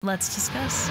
Let's discuss.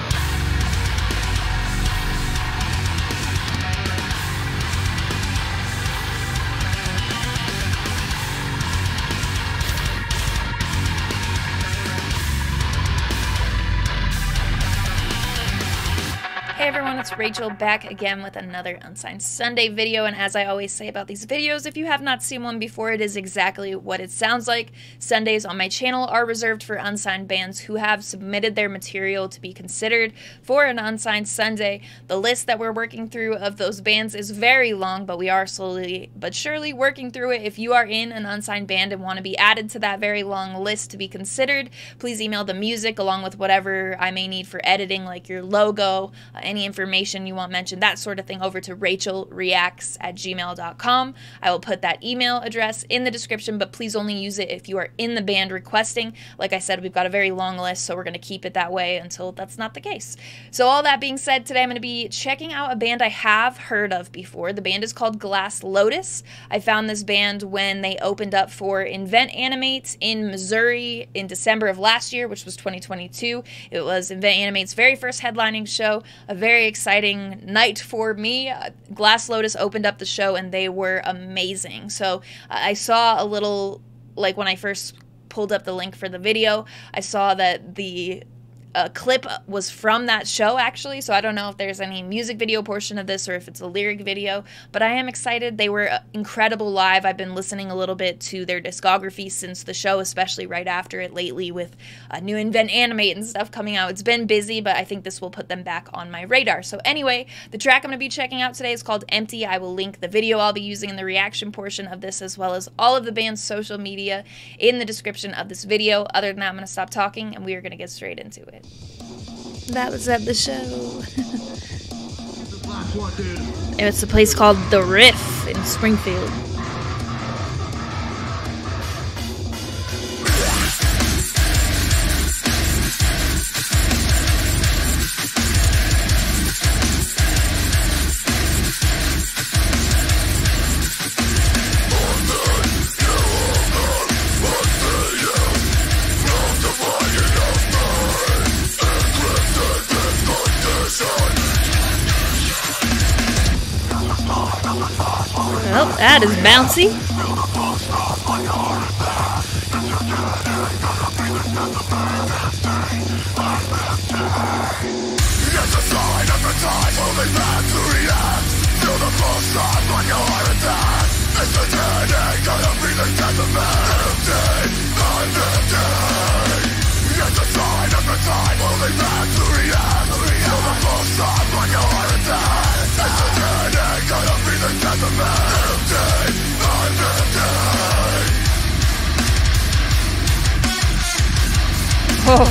Hey everyone, it's Rachel back again with another Unsigned Sunday video, and as I always say about these videos, if you have not seen one before, it is exactly what it sounds like. Sundays on my channel are reserved for unsigned bands who have submitted their material to be considered for an Unsigned Sunday. The list that we're working through of those bands is very long, but we are slowly but surely working through it. If you are in an unsigned band and want to be added to that very long list to be considered, please email the music along with whatever I may need for editing, like your logo, any information you want mentioned, that sort of thing, over to rachelreacts@gmail.com. I will put that email address in the description, but please only use it if you are in the band requesting. Like I said, we've got a very long list, so we're going to keep it that way until that's not the case. So all that being said, today I'm going to be checking out a band I have heard of before. The band is called Glass Lotus. I found this band when they opened up for Invent Animate in Missouri in December of last year, which was 2022. It was Invent Animate's very first headlining show, a very exciting night for me. Glass Lotus opened up the show and they were amazing. So I saw a little, like when I first pulled up the link for the video, I saw that the clip was from that show actually, so I don't know if there's any music video portion of this or if it's a lyric video, but I am excited. They were incredible live. I've been listening a little bit to their discography since the show, especially right after it lately with new Invent Animate and stuff coming out. It's been busy, but I think this will put them back on my radar. So anyway, the track I'm going to be checking out today is called Empty. I will link the video I'll be using in the reaction portion of this, as well as all of the band's social media in the description of this video. Other than that, I'm going to stop talking and we are going to get straight into it. That was at the show. It's a place called The Riff in Springfield. Well, that is bouncy. Oh.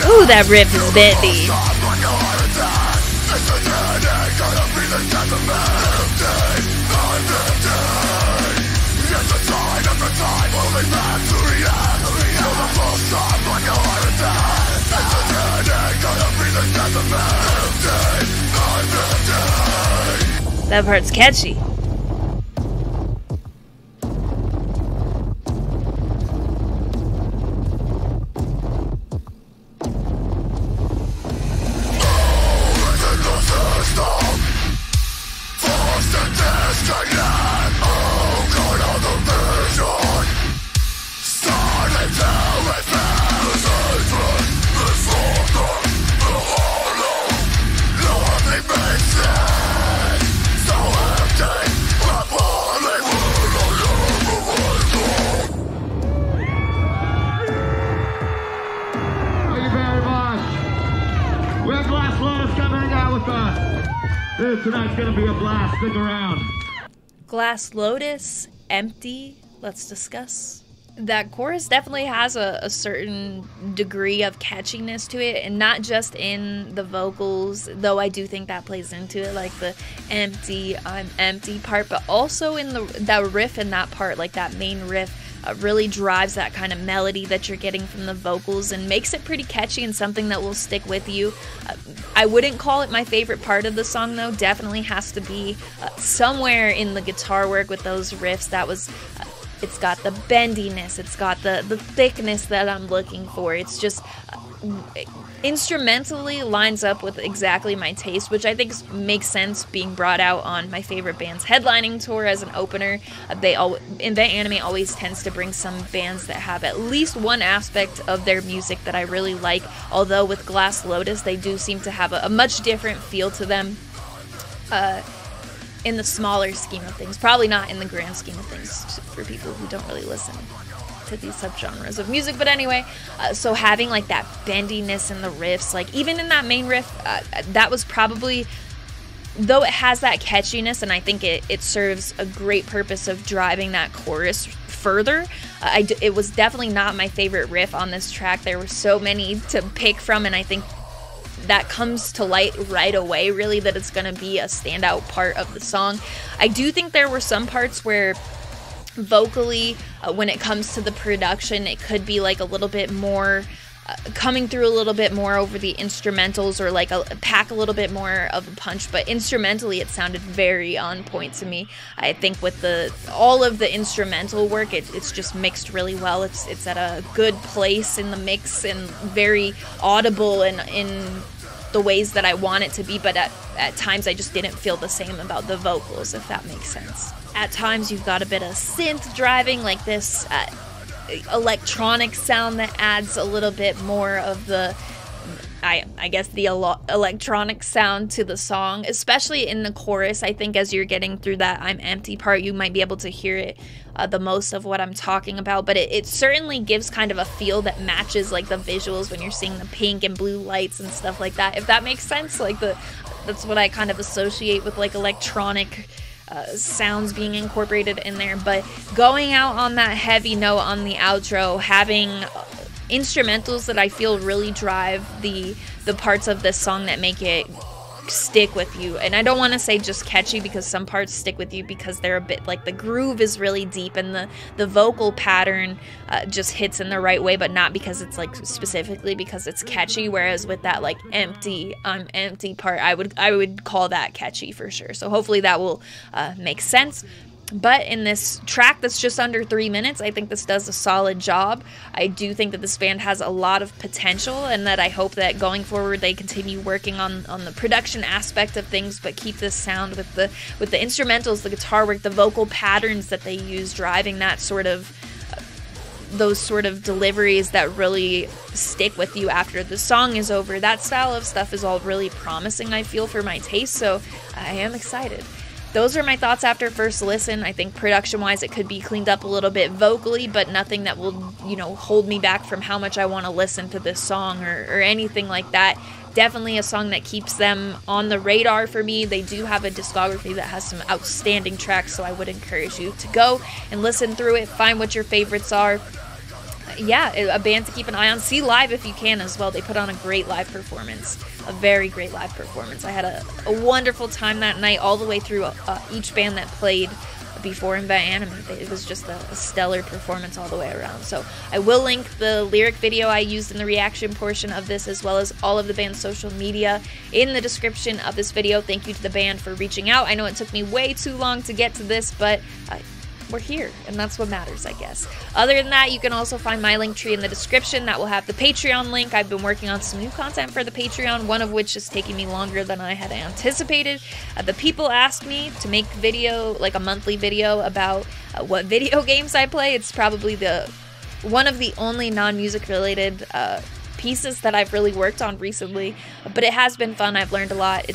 Ooh, that riff is deadly. That part's catchy. Glass Lotus, come hang out with us. Tonight's gonna be a blast. Stick around. Glass Lotus, Empty. Let's discuss. That chorus definitely has a certain degree of catchiness to it, and not just in the vocals, though I do think that plays into it, like the empty, I'm empty part, but also in that riff in that part, like that main riff, really drives that kind of melody that you're getting from the vocals and makes it pretty catchy and something that will stick with you. I wouldn't call it my favorite part of the song, though. Definitely has to be somewhere in the guitar work with those riffs. That was... it's got the bendiness, it's got the thickness that I'm looking for. It's just instrumentally lines up with exactly my taste, which I think makes sense being brought out on my favorite band's headlining tour as an opener. Invent Animate always tends to bring some bands that have at least one aspect of their music that I really like, although with Glass Lotus they do seem to have a much different feel to them. In the smaller scheme of things, probably not in the grand scheme of things for people who don't really listen to these subgenres of music. But anyway, so having like that bendiness in the riffs, like even in that main riff, that was probably, though it has that catchiness, and I think it serves a great purpose of driving that chorus further. It was definitely not my favorite riff on this track. There were so many to pick from, and I think that comes to light right away, really, that it's going to be a standout part of the song. I do think there were some parts where vocally, when it comes to the production, it could be like a little bit more coming through a little bit more over the instrumentals, or like pack a little bit more of a punch, but instrumentally it sounded very on point to me. I think with all of the instrumental work, it's just mixed really well. It's at a good place in the mix and very audible and in the ways that I want it to be, but at times I just didn't feel the same about the vocals, if that makes sense. At times you've got a bit of synth driving, like this electronic sound that adds a little bit more of the, I guess, the electronic sound to the song, especially in the chorus. I think as you're getting through that I'm empty part, you might be able to hear it the most of what I'm talking about, but it certainly gives kind of a feel that matches like the visuals when you're seeing the pink and blue lights and stuff like that, if that makes sense. Like that's what I kind of associate with like electronic sounds being incorporated in there. But going out on that heavy note on the outro, having instrumentals that I feel really drive the parts of this song that make it stick with you. And I don't want to say just catchy, because some parts stick with you because they're a bit like the groove is really deep and the vocal pattern just hits in the right way, but not because it's like specifically because it's catchy. Whereas with that like empty, I'm empty part, I would call that catchy for sure. So hopefully that will make sense. But in this track that's just under 3 minutes, I think this does a solid job. I do think that this band has a lot of potential, and that I hope that going forward they continue working on the production aspect of things, but keep this sound with the instrumentals, the guitar work, the vocal patterns that they use, driving that those sort of deliveries that really stick with you after the song is over. That style of stuff is all really promising, I feel, for my taste, so I am excited. Those are my thoughts after first listen. I think production-wise it could be cleaned up a little bit vocally, but nothing that will, hold me back from how much I want to listen to this song or anything like that. Definitely a song that keeps them on the radar for me. They do have a discography that has some outstanding tracks, so I would encourage you to go and listen through it, find what your favorites are. Yeah, a band to keep an eye on. See live if you can as well. They put on a great live performance, a very great live performance. I had a wonderful time that night, all the way through each band that played before Invent Animate. It was just a stellar performance all the way around. So I will link the lyric video I used in the reaction portion of this, as well as all of the band's social media, in the description of this video. Thank you to the band for reaching out. I know it took me way too long to get to this, but we're here, and that's what matters, I guess. Other than that, you can also find my link tree in the description. That will have the Patreon link. I've been working on some new content for the Patreon, one of which is taking me longer than I had anticipated. The people asked me to make a monthly video about what video games I play. It's probably one of the only non-music related pieces that I've really worked on recently, but it has been fun. I've learned a lot.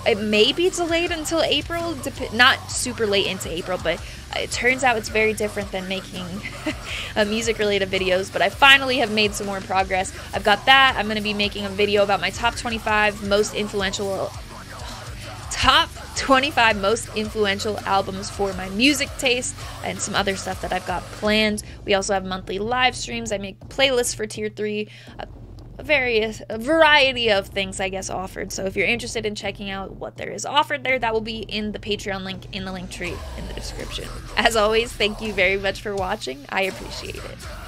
It may be delayed until April, not super late into April, but it turns out it's very different than making music-related videos. But I finally have made some more progress. I've got that. I'm going to be making a video about my top 25 most influential top 25 most influential albums for my music taste and some other stuff that I've got planned. We also have monthly live streams. I make playlists for Tier 3, a variety of things, I guess, offered. So if you're interested in checking out what there is offered there, that will be in the Patreon link in the link tree in the description. As always, thank you very much for watching. I appreciate it.